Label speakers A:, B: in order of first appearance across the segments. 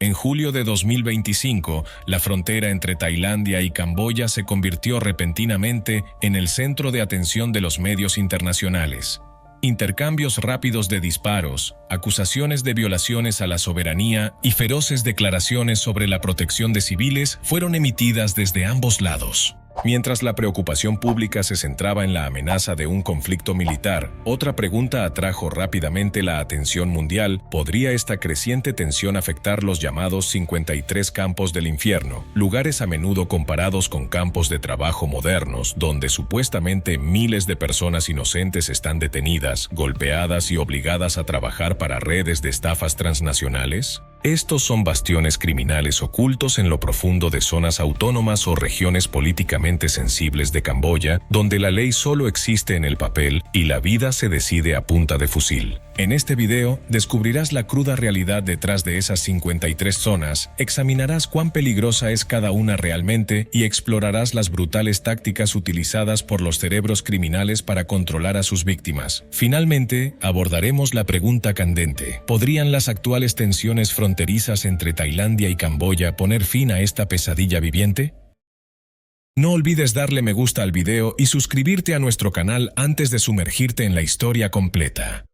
A: En julio de 2025, la frontera entre Tailandia y Camboya se convirtió repentinamente en el centro de atención de los medios internacionales. Intercambios rápidos de disparos, acusaciones de violaciones a la soberanía y feroces declaraciones sobre la protección de civiles fueron emitidas desde ambos lados. Mientras la preocupación pública se centraba en la amenaza de un conflicto militar, otra pregunta atrajo rápidamente la atención mundial: ¿podría esta creciente tensión afectar los llamados 53 campos del infierno, lugares a menudo comparados con campos de trabajo modernos, donde supuestamente miles de personas inocentes están detenidas, golpeadas y obligadas a trabajar para redes de estafas transnacionales? Estos son bastiones criminales ocultos en lo profundo de zonas autónomas o regiones políticamente sensibles de Camboya, donde la ley solo existe en el papel y la vida se decide a punta de fusil. En este video descubrirás la cruda realidad detrás de esas 53 zonas, examinarás cuán peligrosa es cada una realmente y explorarás las brutales tácticas utilizadas por los cerebros criminales para controlar a sus víctimas. Finalmente, abordaremos la pregunta candente: ¿podrían las actuales tensiones fronterizas entre Tailandia y Camboya poner fin a esta pesadilla viviente? No olvides darle me gusta al video y suscribirte a nuestro canal antes de sumergirte en la historia completa.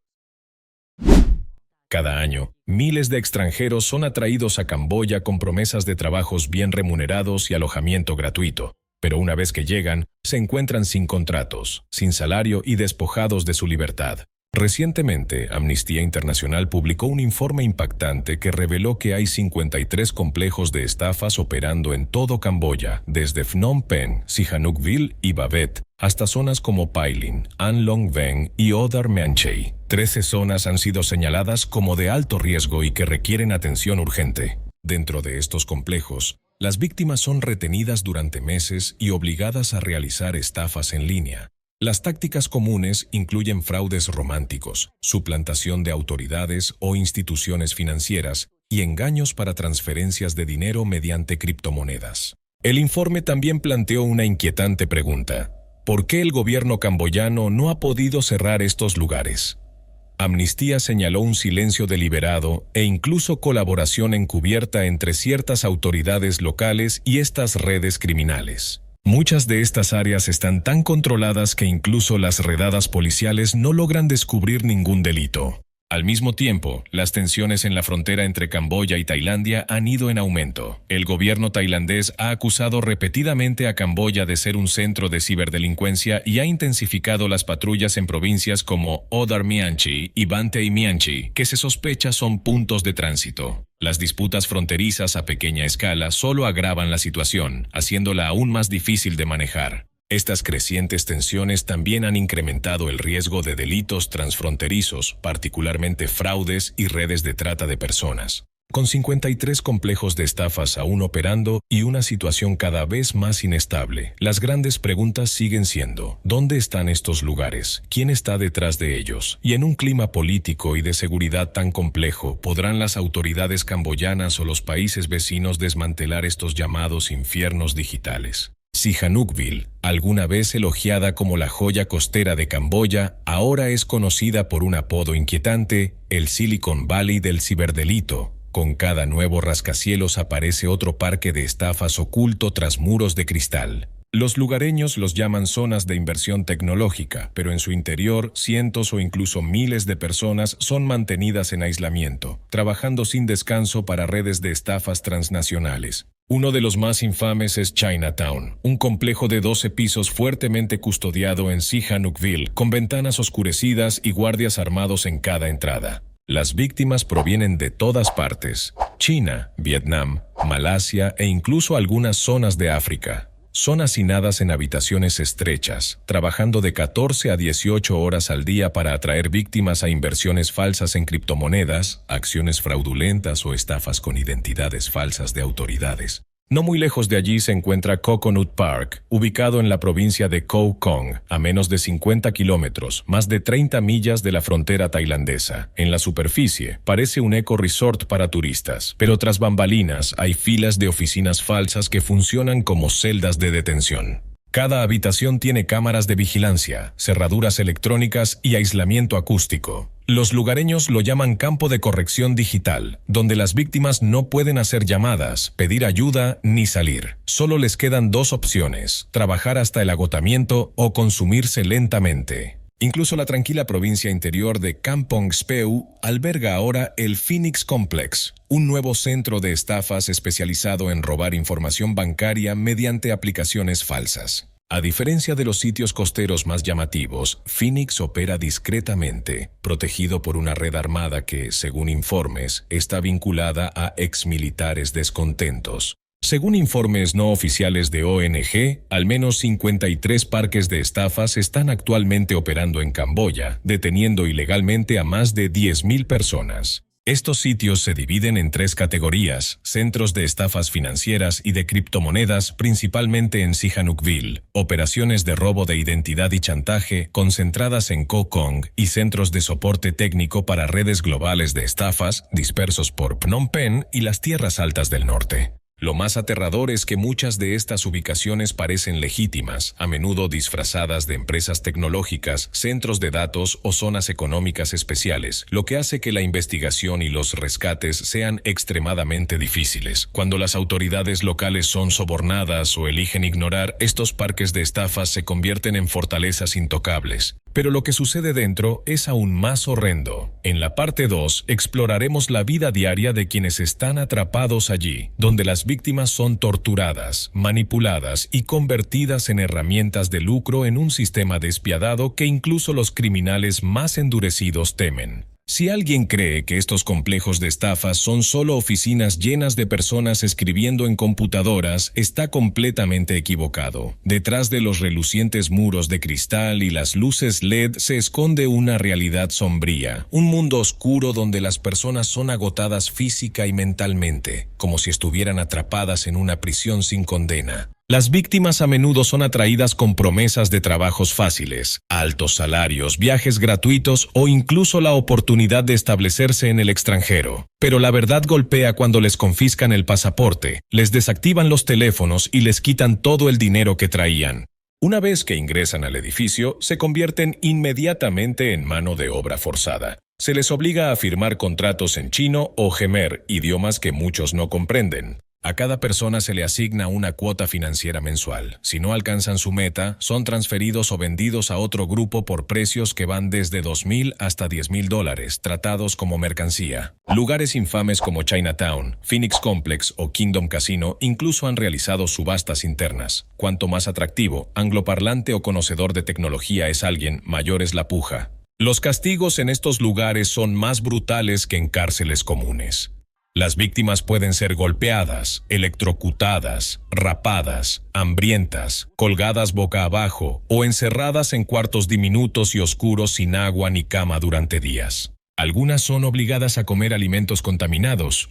A: Cada año, miles de extranjeros son atraídos a Camboya con promesas de trabajos bien remunerados y alojamiento gratuito, pero una vez que llegan, se encuentran sin contratos, sin salario y despojados de su libertad. Recientemente, Amnistía Internacional publicó un informe impactante que reveló que hay 53 complejos de estafas operando en todo Camboya, desde Phnom Penh, Sihanoukville y Bavet, hasta zonas como Pailin, An Long Veng y Odar Mean Chey. 13 zonas han sido señaladas como de alto riesgo y que requieren atención urgente. Dentro de estos complejos, las víctimas son retenidas durante meses y obligadas a realizar estafas en línea. Las tácticas comunes incluyen fraudes románticos, suplantación de autoridades o instituciones financieras y engaños para transferencias de dinero mediante criptomonedas. El informe también planteó una inquietante pregunta: ¿por qué el gobierno camboyano no ha podido cerrar estos lugares? Amnistía señaló un silencio deliberado e incluso colaboración encubierta entre ciertas autoridades locales y estas redes criminales. Muchas de estas áreas están tan controladas que incluso las redadas policiales no logran descubrir ningún delito. Al mismo tiempo, las tensiones en la frontera entre Camboya y Tailandia han ido en aumento. El gobierno tailandés ha acusado repetidamente a Camboya de ser un centro de ciberdelincuencia y ha intensificado las patrullas en provincias como Odar Mean Chey y Bantay Mean Chey, que se sospecha son puntos de tránsito. Las disputas fronterizas a pequeña escala solo agravan la situación, haciéndola aún más difícil de manejar. Estas crecientes tensiones también han incrementado el riesgo de delitos transfronterizos, particularmente fraudes y redes de trata de personas. Con 53 complejos de estafas aún operando y una situación cada vez más inestable, las grandes preguntas siguen siendo: ¿dónde están estos lugares? ¿Quién está detrás de ellos? Y en un clima político y de seguridad tan complejo, ¿podrán las autoridades camboyanas o los países vecinos desmantelar estos llamados infiernos digitales? Sihanoukville, alguna vez elogiada como la joya costera de Camboya, ahora es conocida por un apodo inquietante: el Silicon Valley del ciberdelito. Con cada nuevo rascacielos aparece otro parque de estafas oculto tras muros de cristal. Los lugareños los llaman zonas de inversión tecnológica, pero en su interior cientos o incluso miles de personas son mantenidas en aislamiento, trabajando sin descanso para redes de estafas transnacionales. Uno de los más infames es Chinatown, un complejo de 12 pisos fuertemente custodiado en Sihanoukville, con ventanas oscurecidas y guardias armados en cada entrada. Las víctimas provienen de todas partes: China, Vietnam, Malasia e incluso algunas zonas de África. Son hacinadas en habitaciones estrechas, trabajando de 14 a 18 horas al día para atraer víctimas a inversiones falsas en criptomonedas, acciones fraudulentas o estafas con identidades falsas de autoridades. No muy lejos de allí se encuentra Coconut Park, ubicado en la provincia de Koh Kong, a menos de 50 kilómetros, más de 30 millas de la frontera tailandesa. En la superficie, parece un eco-resort para turistas, pero tras bambalinas hay filas de oficinas falsas que funcionan como celdas de detención. Cada habitación tiene cámaras de vigilancia, cerraduras electrónicas y aislamiento acústico. Los lugareños lo llaman campo de corrección digital, donde las víctimas no pueden hacer llamadas, pedir ayuda ni salir. Solo les quedan dos opciones: trabajar hasta el agotamiento o consumirse lentamente. Incluso la tranquila provincia interior de Kampong Speu alberga ahora el Phoenix Complex, un nuevo centro de estafas especializado en robar información bancaria mediante aplicaciones falsas. A diferencia de los sitios costeros más llamativos, Phoenix opera discretamente, protegido por una red armada que, según informes, está vinculada a exmilitares descontentos. Según informes no oficiales de ONG, al menos 53 parques de estafas están actualmente operando en Camboya, deteniendo ilegalmente a más de 10.000 personas. Estos sitios se dividen en tres categorías: centros de estafas financieras y de criptomonedas, principalmente en Sihanoukville, operaciones de robo de identidad y chantaje, concentradas en Koh Kong, y centros de soporte técnico para redes globales de estafas, dispersos por Phnom Penh y las tierras altas del norte. Lo más aterrador es que muchas de estas ubicaciones parecen legítimas, a menudo disfrazadas de empresas tecnológicas, centros de datos o zonas económicas especiales, lo que hace que la investigación y los rescates sean extremadamente difíciles. Cuando las autoridades locales son sobornadas o eligen ignorar, estos parques de estafas se convierten en fortalezas intocables. Pero lo que sucede dentro es aún más horrendo. En la parte 2 exploraremos la vida diaria de quienes están atrapados allí, donde las víctimas son torturadas, manipuladas y convertidas en herramientas de lucro en un sistema despiadado que incluso los criminales más endurecidos temen. Si alguien cree que estos complejos de estafas son solo oficinas llenas de personas escribiendo en computadoras, está completamente equivocado. Detrás de los relucientes muros de cristal y las luces LED se esconde una realidad sombría, un mundo oscuro donde las personas son agotadas física y mentalmente, como si estuvieran atrapadas en una prisión sin condena. Las víctimas a menudo son atraídas con promesas de trabajos fáciles, altos salarios, viajes gratuitos o incluso la oportunidad de establecerse en el extranjero. Pero la verdad golpea cuando les confiscan el pasaporte, les desactivan los teléfonos y les quitan todo el dinero que traían. Una vez que ingresan al edificio, se convierten inmediatamente en mano de obra forzada. Se les obliga a firmar contratos en chino o jemer, idiomas que muchos no comprenden. A cada persona se le asigna una cuota financiera mensual. Si no alcanzan su meta, son transferidos o vendidos a otro grupo por precios que van desde $2,000 hasta $10,000, tratados como mercancía. Lugares infames como Chinatown, Phoenix Complex o Kingdom Casino incluso han realizado subastas internas. Cuanto más atractivo, angloparlante o conocedor de tecnología es alguien, mayor es la puja. Los castigos en estos lugares son más brutales que en cárceles comunes. Las víctimas pueden ser golpeadas, electrocutadas, rapadas, hambrientas, colgadas boca abajo o encerradas en cuartos diminutos y oscuros sin agua ni cama durante días. Algunas son obligadas a comer alimentos contaminados,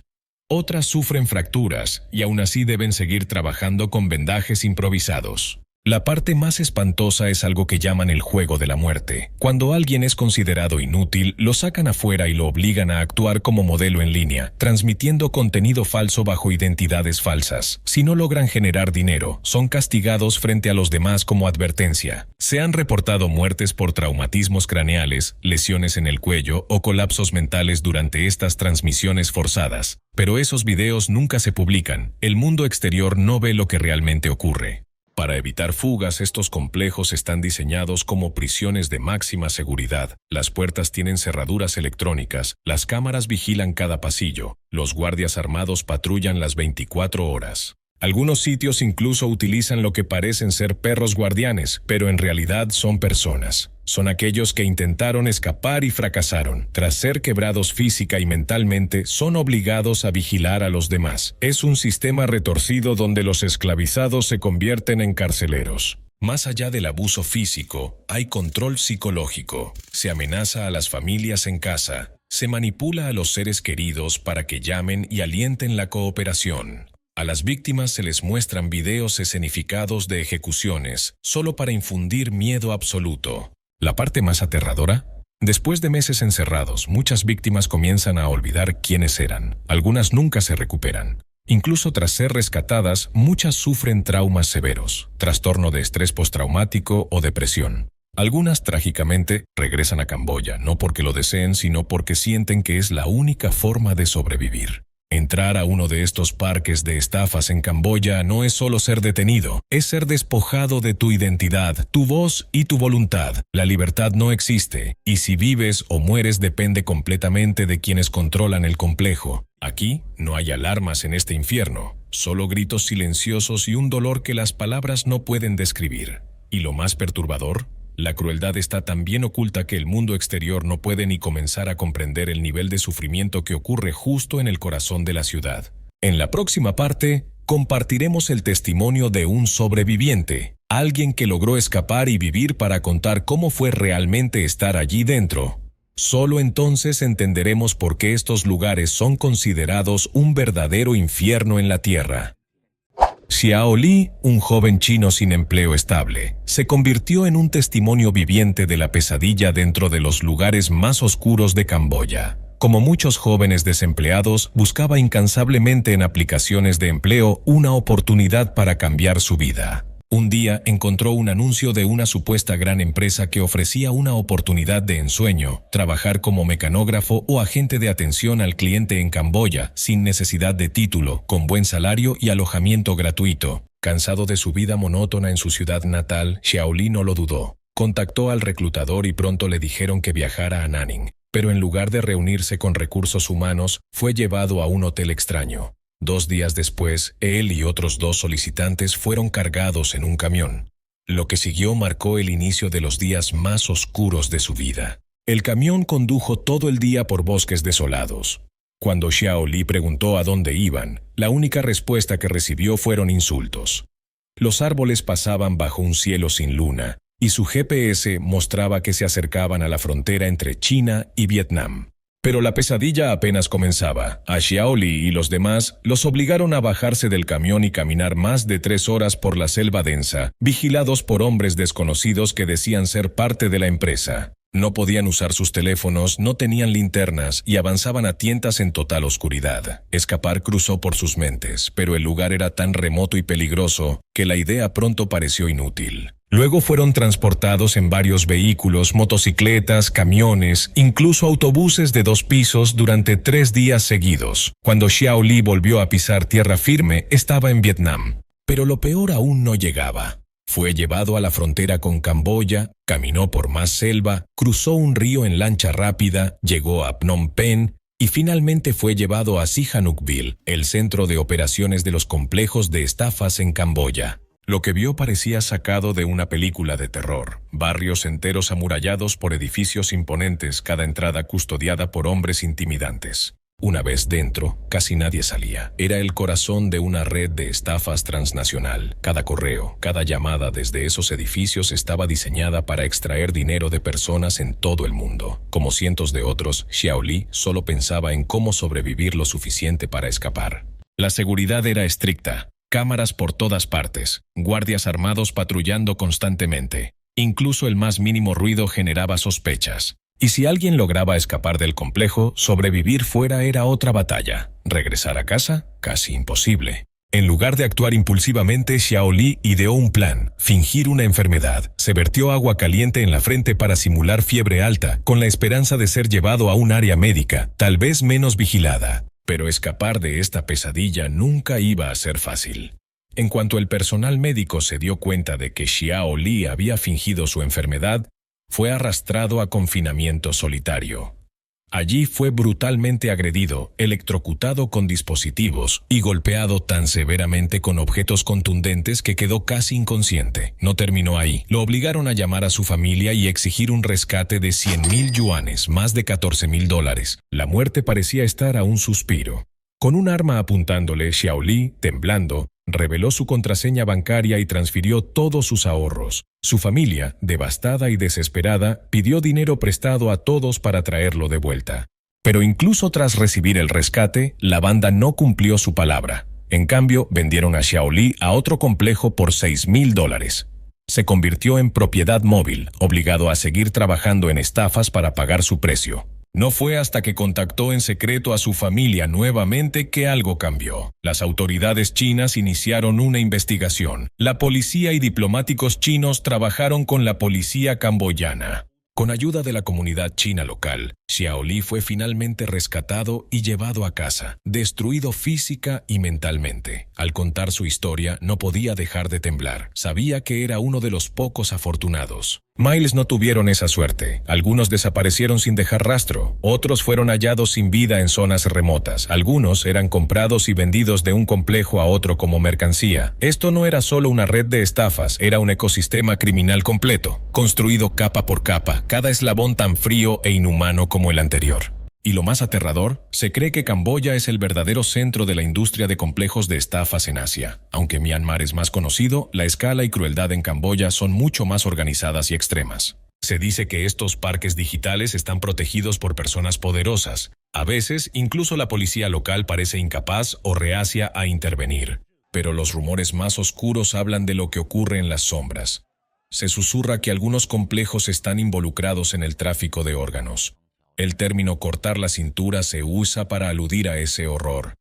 A: otras sufren fracturas y aún así deben seguir trabajando con vendajes improvisados. La parte más espantosa es algo que llaman el juego de la muerte. Cuando alguien es considerado inútil, lo sacan afuera y lo obligan a actuar como modelo en línea, transmitiendo contenido falso bajo identidades falsas. Si no logran generar dinero, son castigados frente a los demás como advertencia. Se han reportado muertes por traumatismos craneales, lesiones en el cuello o colapsos mentales durante estas transmisiones forzadas. Pero esos videos nunca se publican. El mundo exterior no ve lo que realmente ocurre. Para evitar fugas, estos complejos están diseñados como prisiones de máxima seguridad. Las puertas tienen cerraduras electrónicas, las cámaras vigilan cada pasillo, los guardias armados patrullan las 24 horas. Algunos sitios incluso utilizan lo que parecen ser perros guardianes, pero en realidad son personas. Son aquellos que intentaron escapar y fracasaron. Tras ser quebrados física y mentalmente, son obligados a vigilar a los demás. Es un sistema retorcido donde los esclavizados se convierten en carceleros. Más allá del abuso físico, hay control psicológico. Se amenaza a las familias en casa. Se manipula a los seres queridos para que llamen y alienten la cooperación. A las víctimas se les muestran videos escenificados de ejecuciones, solo para infundir miedo absoluto. La parte más aterradora: después de meses encerrados, muchas víctimas comienzan a olvidar quiénes eran. Algunas nunca se recuperan. Incluso tras ser rescatadas, muchas sufren traumas severos, trastorno de estrés postraumático o depresión. Algunas, trágicamente, regresan a Camboya, no porque lo deseen, sino porque sienten que es la única forma de sobrevivir. Entrar a uno de estos parques de estafas en Camboya no es solo ser detenido, es ser despojado de tu identidad, tu voz y tu voluntad. La libertad no existe, y si vives o mueres depende completamente de quienes controlan el complejo. Aquí no hay alarmas en este infierno, solo gritos silenciosos y un dolor que las palabras no pueden describir. Y lo más perturbador, la crueldad está tan bien oculta que el mundo exterior no puede ni comenzar a comprender el nivel de sufrimiento que ocurre justo en el corazón de la ciudad. En la próxima parte, compartiremos el testimonio de un sobreviviente, alguien que logró escapar y vivir para contar cómo fue realmente estar allí dentro. Solo entonces entenderemos por qué estos lugares son considerados un verdadero infierno en la tierra. Xiao Li, un joven chino sin empleo estable, se convirtió en un testimonio viviente de la pesadilla dentro de los lugares más oscuros de Camboya. Como muchos jóvenes desempleados, buscaba incansablemente en aplicaciones de empleo una oportunidad para cambiar su vida. Un día encontró un anuncio de una supuesta gran empresa que ofrecía una oportunidad de ensueño, trabajar como mecanógrafo o agente de atención al cliente en Camboya, sin necesidad de título, con buen salario y alojamiento gratuito. Cansado de su vida monótona en su ciudad natal, Xiao Li no lo dudó. Contactó al reclutador y pronto le dijeron que viajara a Nanning, pero en lugar de reunirse con recursos humanos, fue llevado a un hotel extraño. 2 días después, él y otros 2 solicitantes fueron cargados en un camión. Lo que siguió marcó el inicio de los días más oscuros de su vida. El camión condujo todo el día por bosques desolados. Cuando Xiao Li preguntó a dónde iban, la única respuesta que recibió fueron insultos. Los árboles pasaban bajo un cielo sin luna, y su GPS mostraba que se acercaban a la frontera entre China y Vietnam. Pero la pesadilla apenas comenzaba. A Xiao Li y los demás los obligaron a bajarse del camión y caminar más de 3 horas por la selva densa, vigilados por hombres desconocidos que decían ser parte de la empresa. No podían usar sus teléfonos, no tenían linternas y avanzaban a tientas en total oscuridad. Escapar cruzó por sus mentes, pero el lugar era tan remoto y peligroso que la idea pronto pareció inútil. Luego fueron transportados en varios vehículos, motocicletas, camiones, incluso autobuses de 2 pisos durante 3 días seguidos. Cuando Xiao Li volvió a pisar tierra firme, estaba en Vietnam. Pero lo peor aún no llegaba. Fue llevado a la frontera con Camboya, caminó por más selva, cruzó un río en lancha rápida, llegó a Phnom Penh y finalmente fue llevado a Sihanoukville, el centro de operaciones de los complejos de estafas en Camboya. Lo que vio parecía sacado de una película de terror. Barrios enteros amurallados por edificios imponentes, cada entrada custodiada por hombres intimidantes. Una vez dentro, casi nadie salía. Era el corazón de una red de estafas transnacional. Cada correo, cada llamada desde esos edificios estaba diseñada para extraer dinero de personas en todo el mundo. Como cientos de otros, Xiao Li solo pensaba en cómo sobrevivir lo suficiente para escapar. La seguridad era estricta. Cámaras por todas partes, guardias armados patrullando constantemente. Incluso el más mínimo ruido generaba sospechas. Y si alguien lograba escapar del complejo, sobrevivir fuera era otra batalla. Regresar a casa, casi imposible. En lugar de actuar impulsivamente, Xiao Li ideó un plan: fingir una enfermedad. Se vertió agua caliente en la frente para simular fiebre alta, con la esperanza de ser llevado a un área médica, tal vez menos vigilada. Pero escapar de esta pesadilla nunca iba a ser fácil. En cuanto el personal médico se dio cuenta de que Xiao Li había fingido su enfermedad, fue arrastrado a confinamiento solitario. Allí fue brutalmente agredido, electrocutado con dispositivos y golpeado tan severamente con objetos contundentes que quedó casi inconsciente. No terminó ahí. Lo obligaron a llamar a su familia y exigir un rescate de 100,000 yuanes, más de $14,000. La muerte parecía estar a un suspiro. Con un arma apuntándole, Xiao Li, temblando, reveló su contraseña bancaria y transfirió todos sus ahorros. Su familia, devastada y desesperada, pidió dinero prestado a todos para traerlo de vuelta. Pero incluso tras recibir el rescate, la banda no cumplió su palabra. En cambio, vendieron a Xiao Li a otro complejo por $6,000. Se convirtió en propiedad móvil, obligado a seguir trabajando en estafas para pagar su precio. No fue hasta que contactó en secreto a su familia nuevamente que algo cambió. Las autoridades chinas iniciaron una investigación. La policía y diplomáticos chinos trabajaron con la policía camboyana. Con ayuda de la comunidad china local, Xiaoli fue finalmente rescatado y llevado a casa, destruido física y mentalmente. Al contar su historia, no podía dejar de temblar. Sabía que era uno de los pocos afortunados. Miles no tuvieron esa suerte. Algunos desaparecieron sin dejar rastro. Otros fueron hallados sin vida en zonas remotas. Algunos eran comprados y vendidos de un complejo a otro como mercancía. Esto no era solo una red de estafas, era un ecosistema criminal completo, construido capa por capa, cada eslabón tan frío e inhumano como el anterior. Y lo más aterrador, se cree que Camboya es el verdadero centro de la industria de complejos de estafas en Asia. Aunque Myanmar es más conocido, la escala y crueldad en Camboya son mucho más organizadas y extremas. Se dice que estos parques digitales están protegidos por personas poderosas. A veces, incluso la policía local parece incapaz o reacia a intervenir. Pero los rumores más oscuros hablan de lo que ocurre en las sombras. Se susurra que algunos complejos están involucrados en el tráfico de órganos. El término cortar la cintura se usa para aludir a ese horror.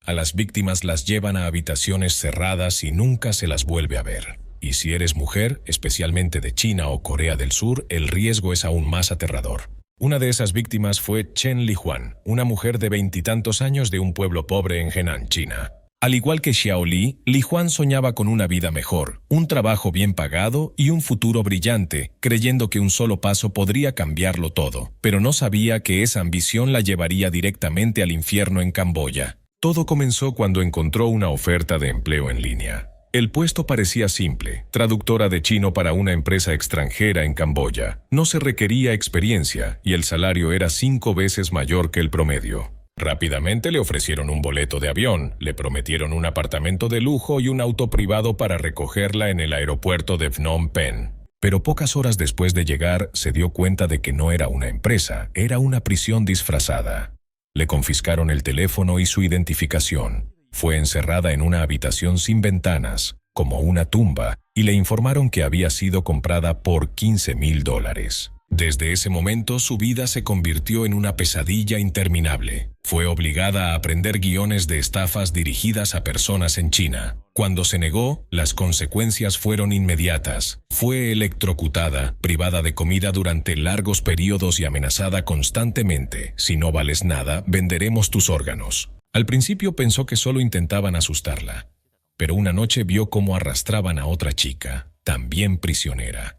A: A las víctimas las llevan a habitaciones cerradas y nunca se las vuelve a ver. Y si eres mujer, especialmente de China o Corea del Sur, el riesgo es aún más aterrador. Una de esas víctimas fue Chen Lihuan, una mujer de 20 y tantos años de un pueblo pobre en Henan, China. Al igual que Xiaoli, Lihuan soñaba con una vida mejor, un trabajo bien pagado y un futuro brillante, creyendo que un solo paso podría cambiarlo todo, pero no sabía que esa ambición la llevaría directamente al infierno en Camboya. Todo comenzó cuando encontró una oferta de empleo en línea. El puesto parecía simple, traductora de chino para una empresa extranjera en Camboya. No se requería experiencia y el salario era 5 veces mayor que el promedio. Rápidamente le ofrecieron un boleto de avión, le prometieron un apartamento de lujo y un auto privado para recogerla en el aeropuerto de Phnom Penh. Pero pocas horas después de llegar, se dio cuenta de que no era una empresa, era una prisión disfrazada. Le confiscaron el teléfono y su identificación. Fue encerrada en una habitación sin ventanas, como una tumba, y le informaron que había sido comprada por $15,000. Desde ese momento su vida se convirtió en una pesadilla interminable. Fue obligada a aprender guiones de estafas dirigidas a personas en China. Cuando se negó, las consecuencias fueron inmediatas. Fue electrocutada, privada de comida durante largos periodos y amenazada constantemente. Si no vales nada, venderemos tus órganos. Al principio pensó que solo intentaban asustarla, pero una noche vio cómo arrastraban a otra chica, también prisionera.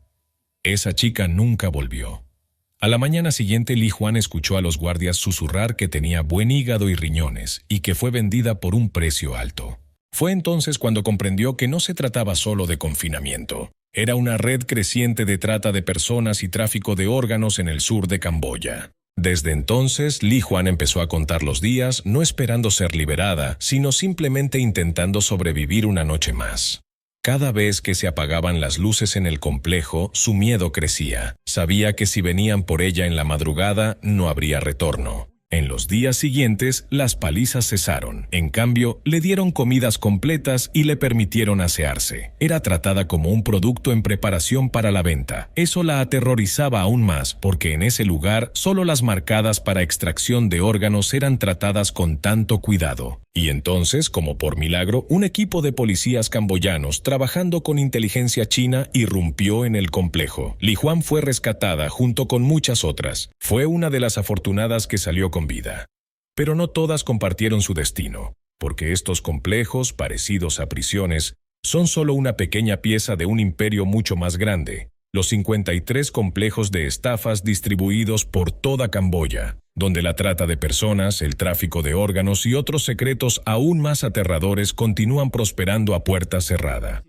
A: Esa chica nunca volvió. A la mañana siguiente, Lihuan escuchó a los guardias susurrar que tenía buen hígado y riñones y que fue vendida por un precio alto. Fue entonces cuando comprendió que no se trataba solo de confinamiento. Era una red creciente de trata de personas y tráfico de órganos en el sur de Camboya. Desde entonces, Lihuan empezó a contar los días, no esperando ser liberada, sino simplemente intentando sobrevivir una noche más. Cada vez que se apagaban las luces en el complejo, su miedo crecía. Sabía que si venían por ella en la madrugada, no habría retorno. En los días siguientes, las palizas cesaron. En cambio, le dieron comidas completas y le permitieron asearse. Era tratada como un producto en preparación para la venta. Eso la aterrorizaba aún más, porque en ese lugar, solo las marcadas para extracción de órganos eran tratadas con tanto cuidado. Y entonces, como por milagro, un equipo de policías camboyanos, trabajando con inteligencia china, irrumpió en el complejo. Lihuan fue rescatada junto con muchas otras. Fue una de las afortunadas que salió con vida. Pero no todas compartieron su destino, porque estos complejos, parecidos a prisiones, son solo una pequeña pieza de un imperio mucho más grande, los 53 complejos de estafas distribuidos por toda Camboya, donde la trata de personas, el tráfico de órganos y otros secretos aún más aterradores continúan prosperando a puerta cerrada.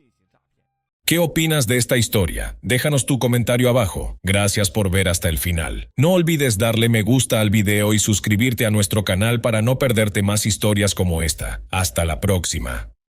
A: ¿Qué opinas de esta historia? Déjanos tu comentario abajo. Gracias por ver hasta el final. No olvides darle me gusta al video y suscribirte a nuestro canal para no perderte más historias como esta. Hasta la próxima.